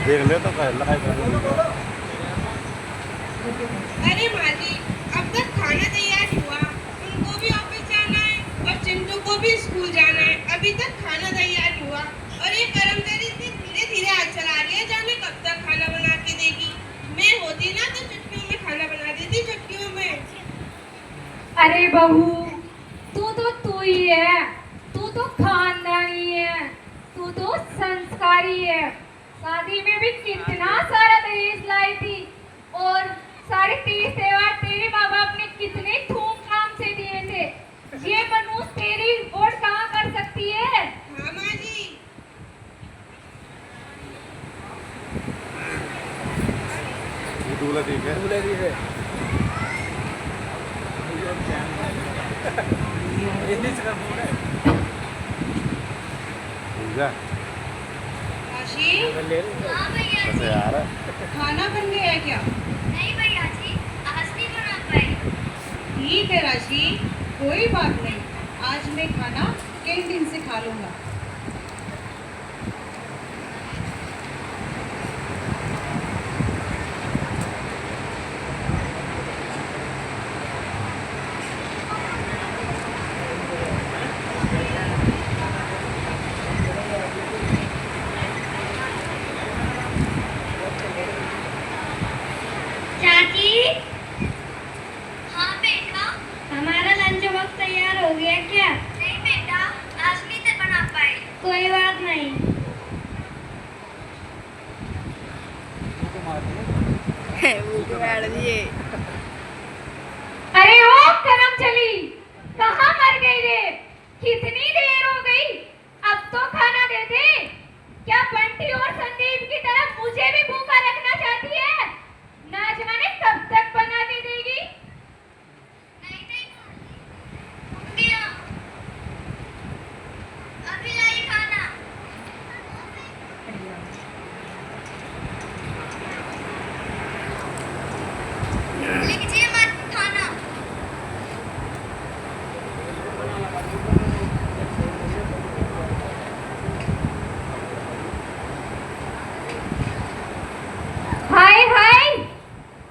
देख ले तो लगाई अरे माँ जी, अब तक खाना तैयार हुआ, उनको भी ऑफिस जाना है और चिंटू को भी स्कूल जाना है। अभी तक खाना तैयार हुआ और ये कर्मचारी इतनी धीरे धीरे हाथ चला रही है, जाने कब तक खाना बना के देगी। मैं होती ना तो चुटकियों में खाना बना देती, चुटकियों में। अरे बहू, तू ही है, तू तो खानदानी है, तू तो संस्कारी है। शादी में भी कितना सारा दहेज लाई थी और सारे 30 त्योहार तेरे माँ बाप ने कितने धूमधाम से दिए थे। ये मनुष्य तेरी वोट कहाँ कर सकती है? हाँ माँ जी। दूल्हा ठीक है। राशि, हाँ भैया कैसे जी। यार खाना बन गया है क्या? नहीं भैया जी, आज नहीं बना पाई। ठीक है राशि, कोई बात नहीं, आज मैं खाना कैंटीन से खा लूंगा। चाची, हाँ बेटा, हमारा लंच बॉक्स तैयार हो गया क्या? नहीं बेटा, आज नहीं बना पाए। कोई बात नहीं। अरे ओ करम चली, कहाँ मर गई रे? कितनी देर हो गई, अब तो खाना दे दे। क्या बंटी और संदीप की तरह मुझे भी भूखा रखना चाहती है? ना जाने कब तक बना के देगी। नहीं नहीं, गया। अभी लाई खाना। लीजिए मत खाना। हाय हाय,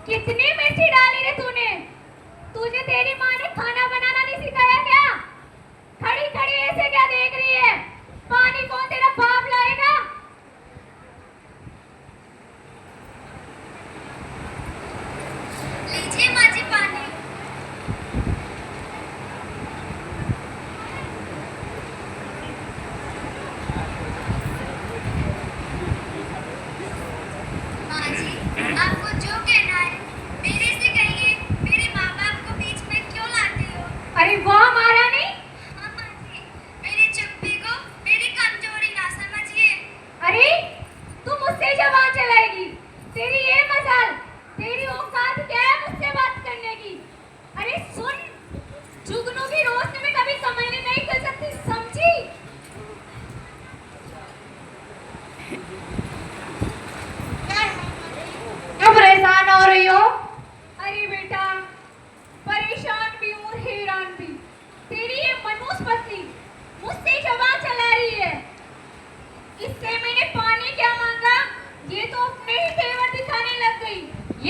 कितनी मिर्ची डाली रे तूने? तुझे तेरी माँ ने खाना बनाना नहीं सिखाया क्या? खड़ी खड़ी ऐसे क्या देख रही है? पानी कौन तेरा बाप लाएगा? लीजिए माँ जी पानी। माँ जी, आपको जो कहना है मेरे से कहिए। मेरे माँ बाप को बीच में क्यों लाती हो? अरे वाह महारानी, हाँ माँ जी, मेरी चुप्पी को मेरी कमजोरी ना समझिए। अरे तू मुझसे जबान चलाएगी? तेरी ये मजाल, तेरी औकात क्या है मुझसे बात करने की? अरे सुन, जुगनू की रोशनी में कभी समझने नहीं कर सकती, समझी? क्यों परेशान हो रही हो? अरे बेटा, परेशान भी हूँ, हैरान भी। तेरी ये मनुष्य पत्नी मुझसे जबान चला रही है। इससे मैंने पानी क्या मांगा, ये तो अपने ही तेवर दिखाने लग गई।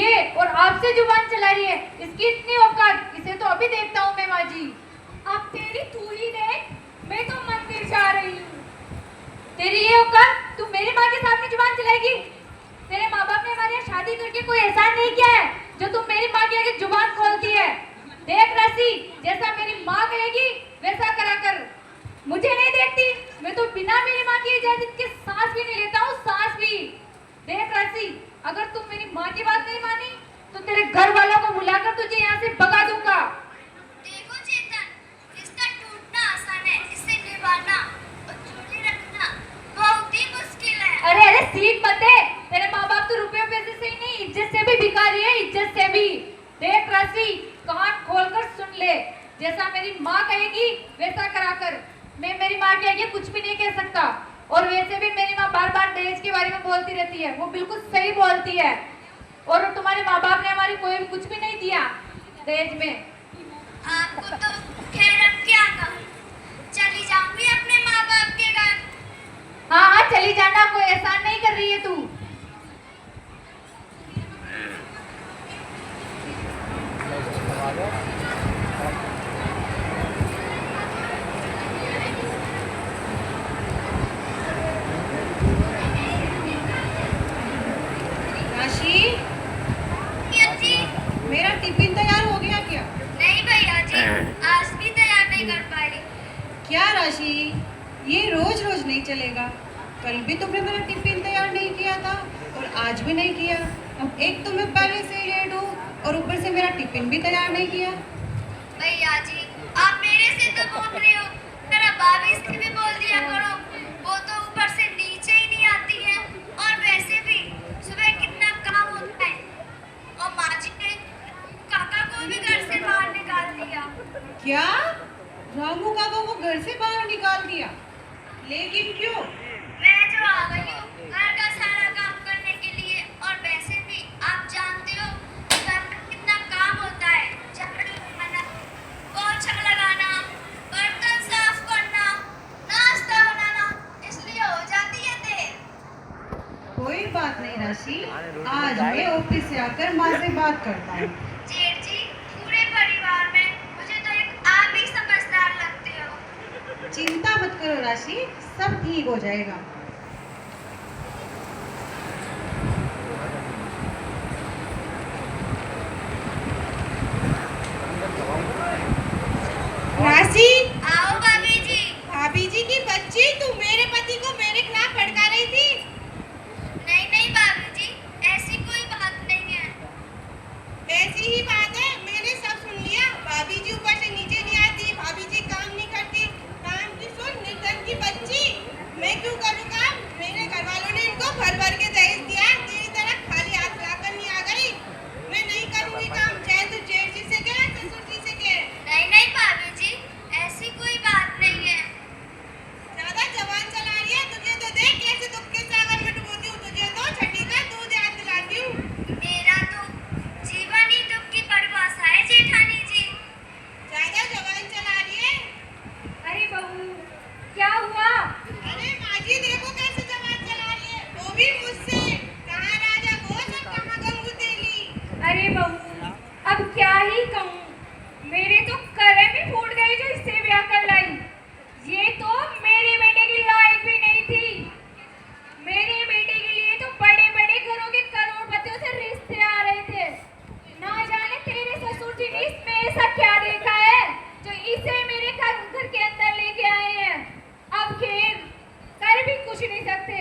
ये और आपसे जुबान चला रही है, इसकी इतनी औकात, इसे तो अभी देखता हूँ मैं माँ जी। अब तेरी तू ही देख, मैं तो मंदिर जा रही हूँ। तेरी ये औकात, तू मेरी माँ के सामने जुबान चलाएगी? तेरे माँ बाप ने हमारे यहाँ शादी करके कोई एहसान नहीं किया है जो तुम मेरी माँ के आगे जुबान खोलती है। देख रसी, जैसा मेरी माँ कहेगी वैसा करा कर। मुझे नहीं देखती, मैं तो बिना मेरी माँ की इजाजत के सांस भी नहीं लेता हूँ, सांस भी। देख रसी, अगर तुम मेरी माँ की बात नहीं मानी तो तेरे घर वालों को बुलाकर तुझे यहाँ से भगा दूंगा। देखो चेतन, रिश्ता टूटना आसान है, इसे निभाना और जोड़े रखना बहुत ही मुश्किल है। अरे अरे सीख मत दे, तेरे माँ बाप तो रुपये पैसे से ही नहीं, इज्जत से भी भिखारी है, इज्जत से भी। देख रसी, कान खोलकर सुन ले, जैसा मेरी माँ कहेगी वैसा करा कर। मैं मेरी माँ के आगे कुछ भी नहीं कह सकता। और वैसे भी मेरी माँ बार बार दहेज के बारे में बोलती रहती है, वो बिल्कुल सही बोलती है। और तुम्हारे माँ बाप ने हमारी कोई कुछ भी नहीं दिया दहेज में। आपको तो खैर अब क्या कहूँ, चली जाऊंगी अपने माँ बाप के घर। एहसान नहीं कर रही है तू। राशि, जी मेरा टिफिन तैयार हो गया क्या? नहीं भैया जी, आज भी तैयार नहीं कर पाई। क्या राशि, ये रोज रोज नहीं चलेगा। कल भी तुमने मेरा टिफिन तैयार नहीं किया था और आज भी नहीं किया। अब एक तो मैं पहले से लेट हूँ और ऊपर से मेरा टिफिन भी तैयार नहीं किया। भैया जी, आप मेरे से तो बोल रहे हो, मेरा भाभी से भी बोल दिया करो। वो तो ऊपर से नीचे ही नहीं आती है, और वैसे भी सुबह कितना काम होता है। और माँ जी ने काका को भी घर से बाहर निकाल दिया। क्या? रामू काका को घर से बाहर निकाल दिया? लेकिन क्यों? मैं जो आ गई हूँ घर का सारा काम करने के लिए, और वैसे भी आप जानते हो घर में कितना काम होता है। झाड़ू लगाना, पोछा लगाना, बर्तन साफ करना, नाश्ता बनाना, इसलिए हो जाती है देर। कोई बात नहीं राशि, आज मैं ऑफिस से आकर माँ से बात करता हूँ। जेठ जी, पूरे परिवार में मुझे तो एक आप ही समझदार लगते हो। चिंता मत करो राशि, सब ठीक हो जाएगा। राशि, आओ भाभी जी। भाभी जी की बच्ची, तू मेरे पति को मेरे खिलाफ भड़का रही थी। नहीं नहीं भाभी जी, ऐसी कोई बात नहीं है। ऐसी ही बात है, मैंने सब सुन लिया। भाभी जी ऊपर से नीचे नहीं आती, भाभी जी काम नहीं करती। काम की सुन, निर्धन की बच्ची, मैं क्यों करूँ काम? मेरे घर वालों ने इनको भर भर के दहेज दिया, तेरी तरह खाली हाथ लाकर नहीं आ गई। मैं नहीं करूँगी काम, चाहे तू जेठ जी से कहे, ससुर जी से कहे। नहीं नहीं भाभी जी, ऐसी कोई बात नहीं है। ज्यादा जवान चला रही है, तुझे तो देख कैसे दुख के सागर में डुबोती हूँ, तुझे तो छठी का दूध याद दिलाती हूँ। मेरा तो जीवन ही दुख की परिभाषा है जेठानी जी। ज्यादा जवान चला रही है। अरे बहू, क्या हुआ? अरे माँ जी देखो कैसे जवान चला रही है, वो भी मुझसे। कहाँ राजा भोज और कहाँ गंगू तेली। अरे बहू, अब क्या ही कहूँ, मेरे तो करे भी फूट गई जो इससे ब्याह कर लाई। ये तो मेरे बेटे की लायक भी नहीं थी। मेरे बेटे के लिए तो बड़े बड़े घरों के करोड़पतियों से रिश्ते आ रहे थे। ना जाने तेरे ससुर जी ने इसमें ऐसा क्या देखा है जो इसे मेरे घर के अंदर लेके आए हैं। अब खैर कर भी कुछ नहीं सकते,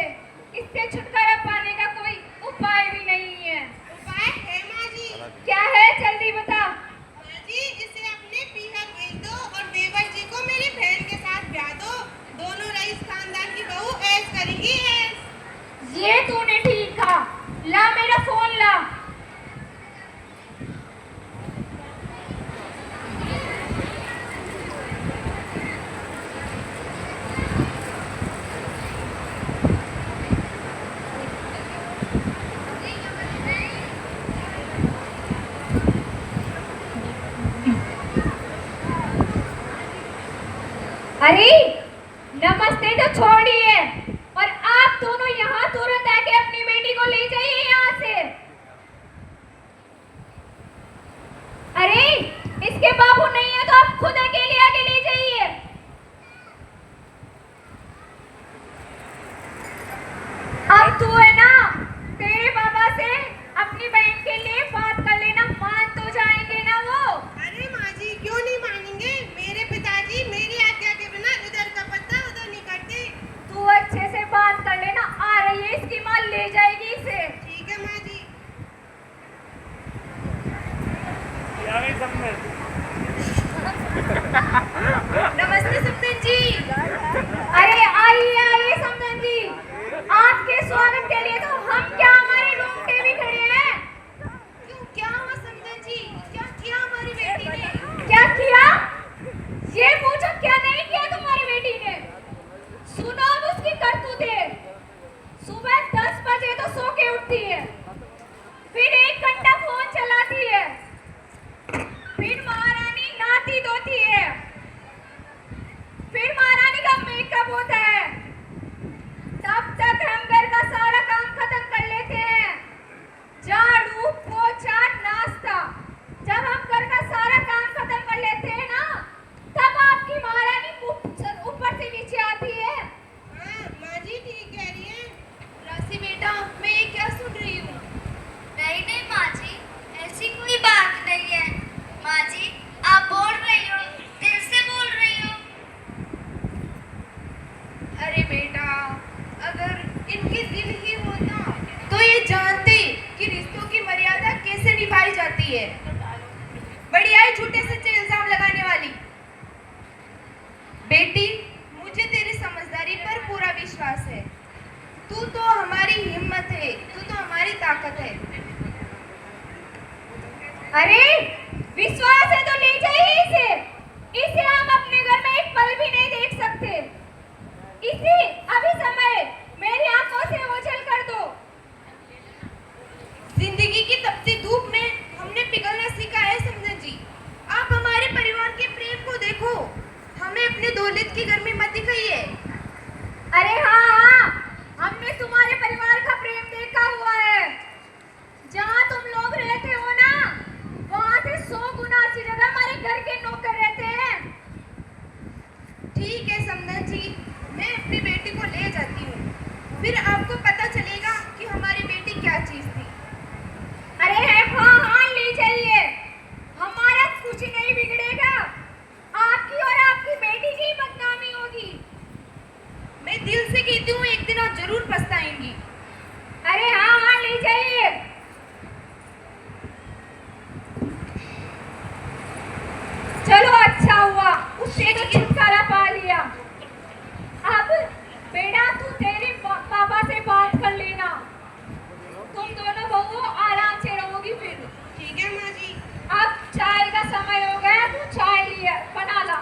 इससे छुटकारा पाने का कोई उपाय भी नहीं है। उपाय है माँ जी। क्या है, जल्दी बता। माँ जी, इसे अपने पीहर भेज दो और देवर जी को मेरी बहन के साथ ब्याह दो। दोनों रईस खानदान की बहू ऐश करेंगी ऐश। ये तूने ठीक कहा, ला मेरा फोन ला। अरे नमस्ते तो छोड़िए, और आप दोनों यहाँ तुरंत आके अपनी बेटी को ले जाइए यहाँ से। अरे इसके बाबू नहीं है तो आप खुद अकेले आके ले जाइए। अब तू है ना, तेरे बाबा से अपनी बहन के लिए बात कर लेना, मान तो जाएंगे ना वो। अरे माँ जी क्यों नहीं मानेंगे? मेरे पिताजी मेरी आज्ञा के बिना इधर का पत्ता उधर नहीं करते। तू अच्छे से बात कर लेना, आ रही है इसकी माँ, ले जाएगी इसे। ठीक है माँ जी। नमस्ते समधन जी। अरे आइए आइए समधन जी, आपके स्वागत के लिए तो हम क्या हमारे रोंगटे भी खड़े हैं। क्यों, क्या हुआ समधन जी? क्या किया हमारी बेटी ने? क्या किया? ये पूछो, क्या नहीं किया तुम्हारी बेटी ने? सुनो अब उसकी करतूतें। सुबह 10 बजे तो सो के उठती है, फिर 1 घंटा फोन चलाती है, फिर महारानी नहाती धोती है, फिर महारानी का अरे बेटा, अगर इनकी जिंदगी होता तो ये जानते कि रिश्तों की मर्यादा कैसे निभाई जाती है। बड़ी आई झूठे सच्चे इल्जाम लगाने वाली। बेटी, मुझे तेरी समझदारी पर पूरा विश्वास है। तू तो हमारी हिम्मत है, तू तो हमारी ताकत है। अरे विश्वास है तो ले जाइए इसे। इसे हम अपने घर में एक पल भी नहीं देख सकते। इसे अभी समय मेरी आंखों से ओझल कर दो। जिंदगी की तपती धूप में हमने पिघलना सीखा है समझन जी। आप हमारे परिवार के प्रेम को देखो, हमें अपने दौलत की गर्मी मत दिखाइए। अरे हाँ, हमने तुम्हारे परिवार का प्रेम देखा हुआ है। जहाँ तुम लोग रहते हो ना, वहाँ से 100 गुना अच्छी जगह हमारे घर के नौकर रहते हैं। ठीक है समझन जी, मैं अपनी बेटी को ले जाती हूँ, फिर आपको पता चलेगा कि हमारी बेटी क्या चीज थी। अरे हाँ, ले जाइए। हमारा कुछ नहीं बिगड़ेगा। आपकी और आपकी बेटी की बदनामी होगी। मैं दिल से कहती हूँ, एक दिन आप जरूर पछताएंगी। अरे हाँ, ले जाइए। चलो अच्छा हुआ, उससे तो छुटकारा पा लिया। अब बेटा तू तेरे पापा से बात कर लेना। तुम दोनों बहुओं आराम से रहोगी फिर। ठीक है माँ जी। अब चाय का समय हो गया, तू चाय लिया बना ला।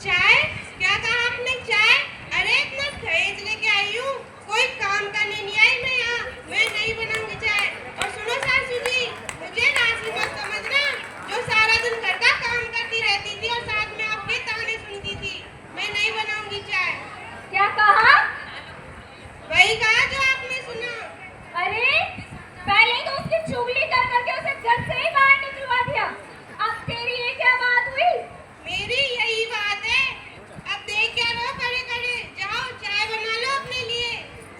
चाय? क्या कहा आपने, चाय? अरे इतना खरीद लेके आई हूँ, कोई काम करने नहीं आई मैं यहाँ। मैं नहीं बनाऊंगी चाय। और सुनो सासू जी, मुझे राशि मत समझना, जो सारा दिन घर का काम करती रहती थी और साथ में आपके ताने सुनती थी। मैं नहीं बनाऊंगी चाय। क्या कहा? वही कहा जो आपने सुना। अरे पहले तो उसकी चुगली कर करके उसे घर से ही बाहर निकलवा दिया। अब तेरी ये क्या बात हुई? मेरी यही बात है। अब देख क्या लो, खड़े खड़े जाओ चाय बना लो अपने लिए,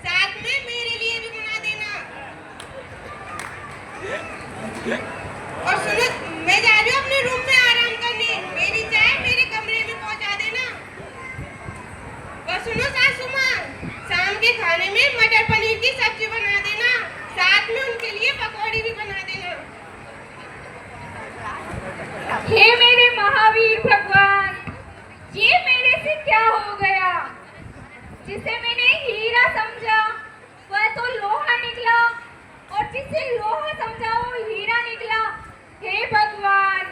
साथ में मेरे लिए भी बना देना। और सुनो, मैं जा रही हूँ अपने रूम में आराम करने, मेरी चाय मेरे कमरे में पहुंचा देना। और सुनो सासू माँ, शाम के खाने में मटर पनीर की सब्जी बना देना, साथ में उनके लिए पकौड़ी भी बना देना। हे मेरे महावीर भगवान, ये मेरे से क्या हो गया? जिसे मैंने हीरा समझा वह तो लोहा निकला, और जिसे लोहा समझा वो हीरा निकला। हे भगवान।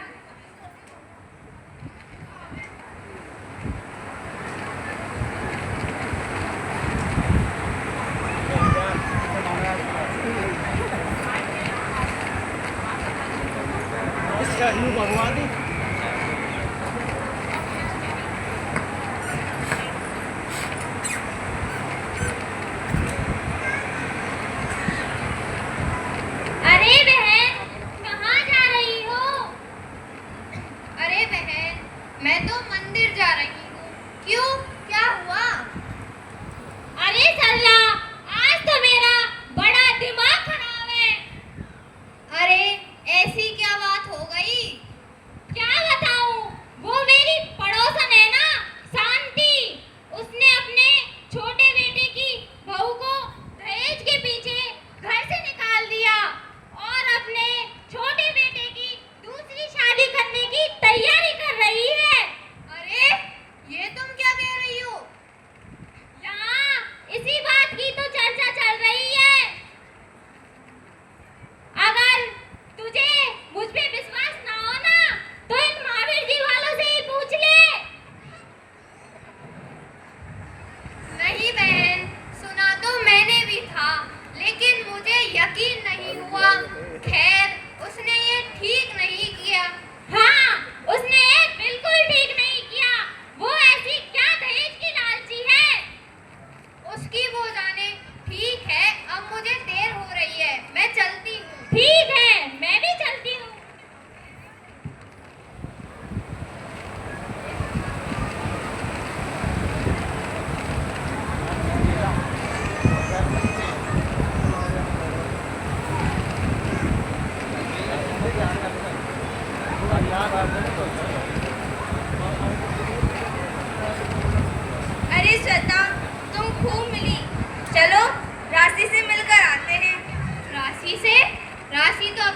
भगवान अरे बहन, कहाँ जा रही हो? अरे बहन, मैं तो मंदिर जा रही हूँ। क्यों, क्या हुआ? अरे सरला, आज तो मेरा बड़ा दिमाग खराब है। अरे ऐसी क्या बात हो गई?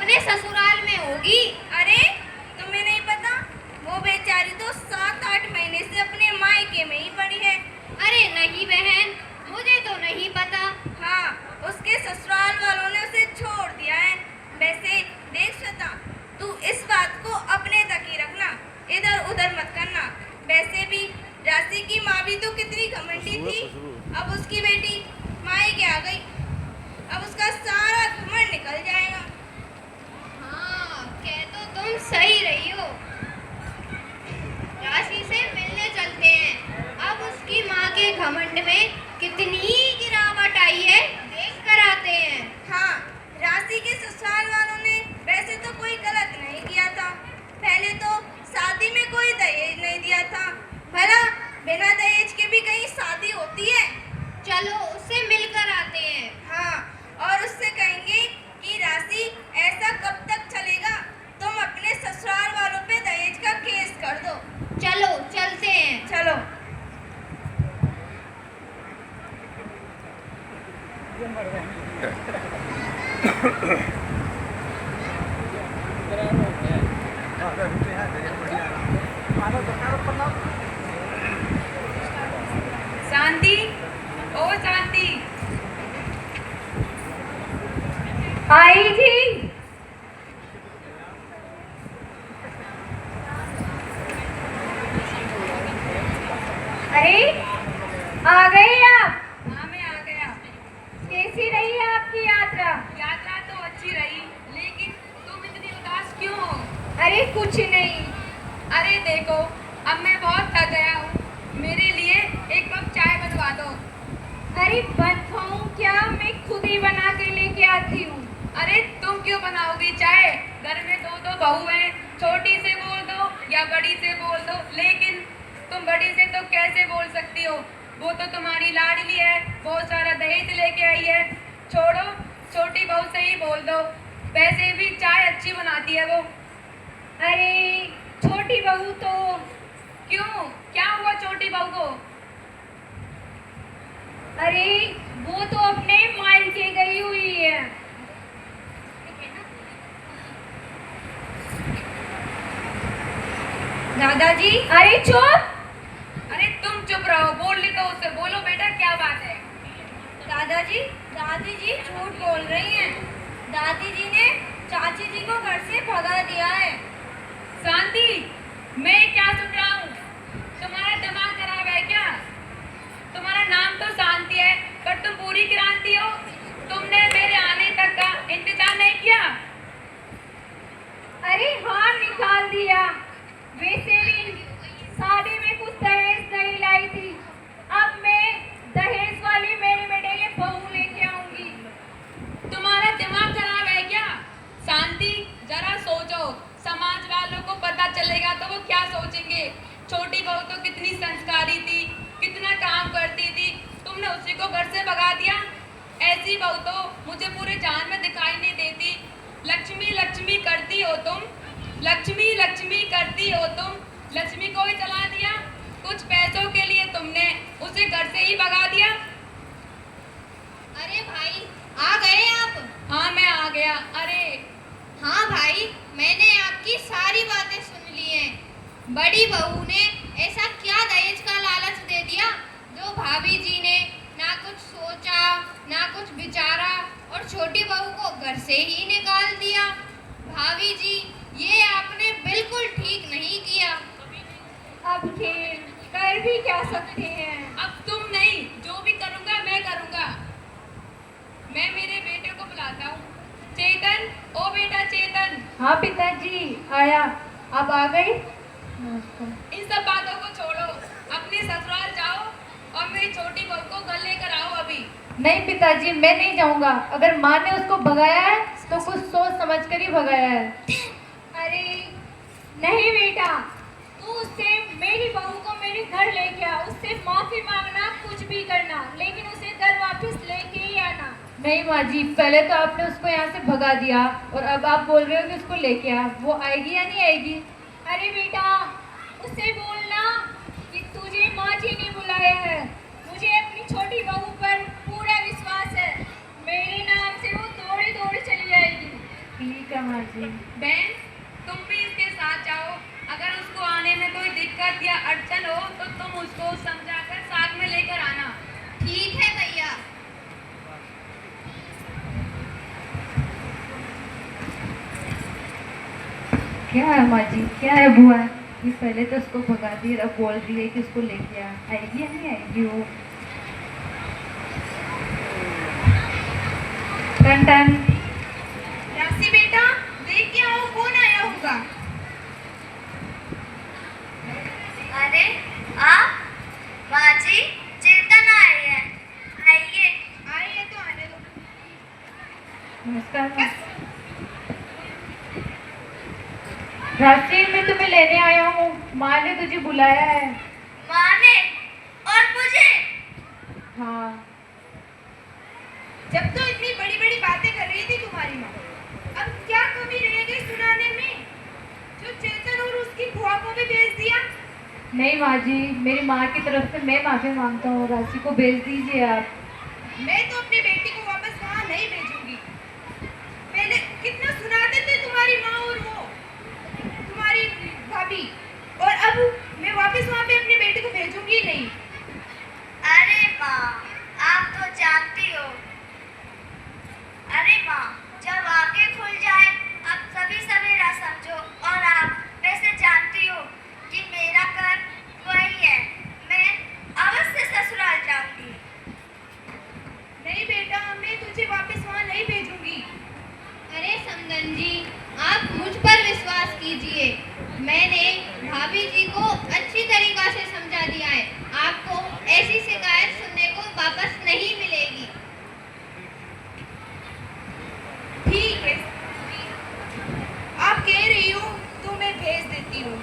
अपने ससुराल में होगी। अरे तुम्हें नहीं पता, वो बेचारी तो 7-8 महीने से अपने मायके में ही पड़ी है। अरे नहीं बहन, मुझे तो नहीं पता। हाँ, उसके ससुराल वालों ने उसे छोड़ दिया है। वैसे देख श्वेता, तू इस बात को अपने तक ही रखना, इधर उधर मत करना। वैसे भी राशि की माँ भी तो कितनी घमंडी थी, अब उसकी बेटी मायके आ गई, अब उसका सारा घमंड निकल जाएगा। हाँ, कह तो तुम सही रही हो। राशि से मिलने चलते हैं। अब उसकी माँ के घमंड में कितनी गिरावट आई है, देख कर आते हैं। हाँ, राशि के ससुराल वालों ने वैसे तो कोई गलत नहीं किया था। पहले तो शादी में कोई दहेज नहीं दिया था। भला बिना दहेज के भी कहीं शादी होती है? चलो उससे मिलकर आते हैं। हाँ, और उससे कहेंगे कि राशि ऐसा कब तक चलेगा, तुम अपने ससुराल वालों पे दहेज का केस कर दो। चलो चलते हैं। चलो। शांति, ओ शांति। आई जी। अरे आ गए आप? हाँ, मैं आ गया। कैसी रही आपकी यात्रा? यात्रा तो अच्छी रही, लेकिन तुम इतनी उदास क्यों हो? अरे कुछ नहीं। अरे देखो, अब मैं बहुत थक गया हूँ, मेरे लिए एक कप चाय बनवा दो। अरे बनवाऊँ क्या? मैं खुद ही बना के लेके आती हूँ। अरे तुम क्यों बनाओगी चाय? घर में दो बहू हैं, छोटी से बोल दो या बड़ी से बोल दो। लेकिन तुम बड़ी से तो कैसे बोल सकती हो? वो तो तुम्हारी लाडली है, बहुत सारा दहेज लेके आई है। छोड़ो, छोटी बहू से ही बोल दो, वैसे भी चाय अच्छी बनाती है वो। अरे छोटी बहू तो क्यों, क्या हुआ छोटी बहू को? अरे वो तो अपने मायके गई हुई है। दादाजी। अरे चुप। अरे तुम चुप रहो, बोल ली तो उससे बोलो बेटा, क्या बात है? दादाजी, दादी जी झूठ बोल रही हैं। दादी जी ने चाची जी को घर से भगा दिया है। शांति, मैं क्या सुन रहा हूँ? तुम्हारा दिमाग खराब है क्या? तुम्हारा नाम तो शांति है, पर तुम पूरी क्रांति हो। तुमने मेरे आने तक का इंतजार नहीं किया? अरे हाँ, निकाल दिया। वैसे भी शादी में कुछ दहेज नहीं लाई थी, अब मैं दहेज वाली मेरे बेटे लिए बहू लेके आऊंगी। तुम्हारा दिमाग खराब है क्या? शांति, जरा सोचो, समाज वालों को पता चलेगा तो वो क्या सोचेंगे? छोटी बहू तो कितनी संस्कारी थी, कितना काम करती थी, तुमने उसी को घर से भगा दिया। ऐसी बहू तो मुझे पूरे जान में दिखाई नहीं देती। लक्ष्मी लक्ष्मी करती हो तुम, लक्ष्मी लक्ष्मी करती हो तुम, लक्ष्मी को ही चला दिया। कुछ पैसों के लिए तुमने उसे घर से ही भगा दिया। अरे भाई, आ गए आप? हाँ, मैं आ गया। अरे हाँ भाई, मैंने आपकी सारी बातें सुन ली हैं। बड़ी बहू ने ऐसा क्या दहेज का लालच दे दिया जो भाभी जी ने ना कुछ सोचा ना कुछ विचारा और छोटी बहू को घर से ही निकाल दिया। भाभी जी, ये आपने बिल्कुल ठीक नहीं किया। अब खेल कर भी क्या सकते हैं? अब तुम नहीं, जो भी करूँगा मैं करूँगा। मैं मेरे बेटे को बुलाता हूँ। चेतन, ओ बेटा चेतन। हाँ पिताजी, आया। अब आ गई? इन सब बातों को छोड़ो, अपने ससुराल जाओ और मेरी छोटी बहू को घर लेकर आओ अभी। नहीं पिताजी, मैं नहीं जाऊंगा। अगर माँ ने उसको भगाया है तो कुछ सोच समझ कर ही भगाया है। अरे नहीं बेटा, तू उससे मेरी बहू को मेरे घर लेके आ, उससे माफी मांगना, कुछ भी करना, लेकिन उसे घर वापस लेके ही आना। नहीं माँ जी, पहले तो आपने उसको यहाँ से भगा दिया और अब आप बोल रहे हो कि उसको लेके आ। वो आएगी या नहीं आएगी? अरे बेटा, उससे बोलना कि तुझे माँ जी ने बुलाया है। मुझे अपनी छोटी बहू पर पूरा विश्वास है, मेरे नाम से वो दौड़ी दौड़ी चली जाएगी। ठीक है माँ माँ जी। बहन, तुम भी इसके साथ जाओ। अगर उसको आने में कोई दिक्कत या अड़चन हो तो तुम उसको समझाकर साथ में लेकर आना। ठीक है भैया। क्या है माँ जी, क्या है बुआ? ये पहले तो उसको भगा दी, अब बोल रही है कि उसको लेके आ। आएगी या नहीं आएगी वो? टन टन। राशि बेटा, देख के आओ कौन आया होगा। अरे आप? माँ जी, चेतन आए हैं। आइए। आइए तो आने दो। नमस्कार माँ। राशि, मैं तुम्हें लेने आया हूँ। माँ ने तुझे बुलाया है। माँ ने? और मुझे? हाँ। जब तो इतनी बड़ी बड़ी बातें कर रही थी तुम्हारी माँ, अब क्या कमी रह गई सुनाने में? जो चेतन और उसकी बुआ को भी भेज दिया। नहीं माँ जी, मेरी माँ की तरफ से मैं माफी मांगता हूँ। राशि को भेज दीजिए आप। मैं तो अपनी बेटी को वापस वहाँ नहीं भेजूंगी। पहले कितना सुनाते थे तुम्हारी माँ और वो तुम्हारी भाभी, और अब मैं वापस वहाँ पे अपनी बेटी को भेजूंगी नहीं। अरे माँ, आप तो जानती हो। अरे माँ, जब आंखें खुल जाए अब सभी सवेरा समझो। और आप वैसे जानती हो कि मेरा घर वही है। मैं अवश्य ससुराल जाऊंगी। नहीं बेटा, मैं तुझे वापस वहाँ नहीं भेजूंगी। अरे समदन जी, आप मुझ पर विश्वास कीजिए। मैंने भाभी जी को अच्छी तरीका से समझा दिया है। आपको ऐसी शिकायत सुनने को वापस नहीं मिलेगी। ठीक है, आप कह रही हो तो मैं भेज देती हूँ,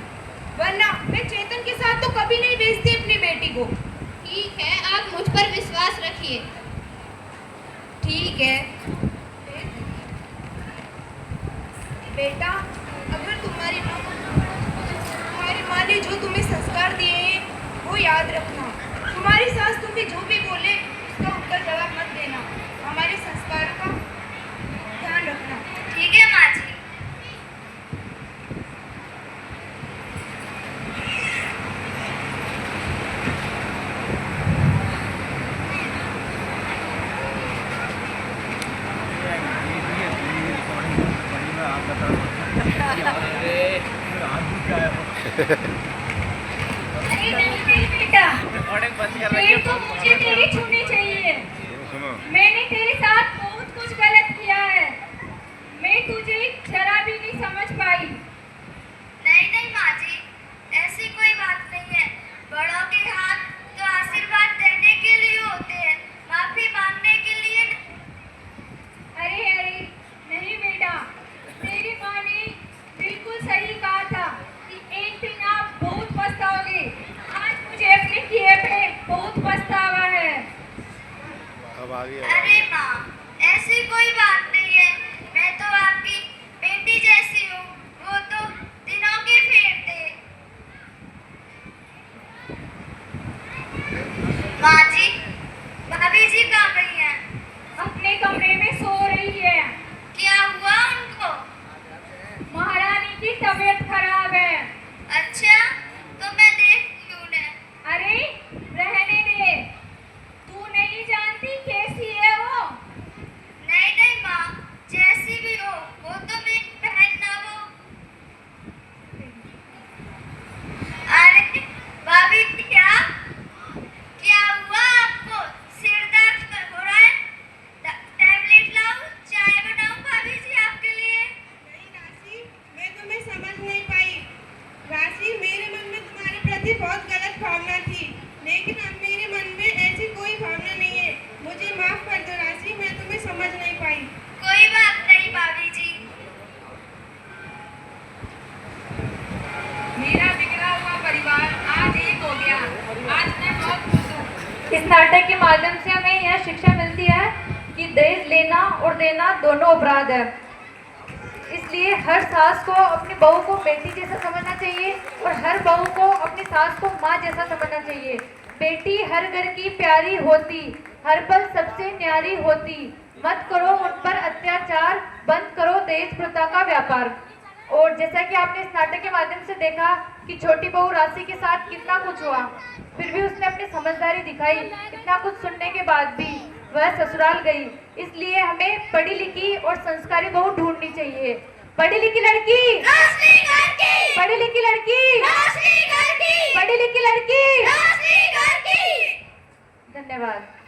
वरना मैं चेतन के साथ तो कभी नहीं भेजती अपनी बेटी को। ठीक है, आप मुझ पर विश्वास रखिए। ठीक है बेटा, अगर तुम्हारी माँ ने जो तुम्हें संस्कार दिए हैं वो याद रखना। तुम्हारी सास तुम्हें जो भी बोले उसका उल्टा जवाब मत देना। हमारे संस्कार का ध्यान रखना। ठीक है माँ जी। अरे नहीं बेटा, ये तो मुझे तेरी छूनी चाहिए। मैंने तेरे साथ बहुत कुछ गलत किया है। मैं तुझे जरा भी नहीं समझ पाई। नहीं नहीं माँ जी, ऐसी कोई बात नहीं है। बड़ों के हाथ तो आशीर्वाद देने के लिए होते हैं, माफी मांगने के लिए नहीं। अरे अरे नहीं बेटा, तेरी माँ ने बिल्कुल सही कहा था कि एक दिन आप बहुत पछताओगे। आज मुझे अपने किए पे बहुत पछतावा है। अब आ गया। अरे माँ, ऐसी कोई बात नहीं है। मैं तो आपकी बेटी जैसी हूँ। वो तो दिनों के फेर थे। माँ जी, भाभी जी कहाँ गई हैं? अपने कमरे में सो रही है। क्या हुआ उनको? महारानी की तबीयत खराब है। अच्छा, तो मैं देखती हूँ उन्हें। अरे रहने दे, तू नहीं जानती कैसी है वो। नहीं नहीं माँ, जैसी भी हो वो तो मेरी बहन ना वो। अरे भाभी क्या क्या हुआ आपको? सिर दर्द हो रहा है? टैबलेट लाऊं? चाय बनाऊं भाभी जी आपके लिए? नहीं राशि, मैं तुम्हें समझ नहीं पाई। राशि, मेरे मन में तुम्हारे प्रति बहुत गलत भावना थी, लेकिन अब मेरे मन में ऐसी कोई भावना नहीं है। मुझे माफ कर दो राशि, मैं तुम्हें समझ नहीं पाई। कोई बात नहीं भाभी जी। मेरा बिगड़ा हुआ परिवार आज एक हो गया। आज मैं बहुत खुश हूँ। इस नाटक के माध्यम से हमें यह शिक्षा मिलती है कि दहेज लेना और देना दोनों अपराध है। इसलिए हर सास को अपनी बहू को बेटी जैसा समझना चाहिए और हर बहू को अपनी सास को माँ जैसा समझना चाहिए। बेटी हर घर की प्यारी होती, हर पल सबसे न्यारी होती। मत करो उन पर अत्याचार, बंद करो दहेज प्रथा का व्यापार। और जैसा कि आपने इस नाटक के माध्यम से देखा कि छोटी बहू राशि के साथ कितना कुछ हुआ, फिर भी उसने अपनी समझदारी दिखाई। इतना कुछ सुनने के बाद भी वह ससुराल गई। इसलिए हमें पढ़ी लिखी और संस्कारी बहू ढूंढनी चाहिए। पढ़ी लिखी लड़की, पढ़ी लिखी लड़की, पढ़ी लिखी लड़की। धन्यवाद।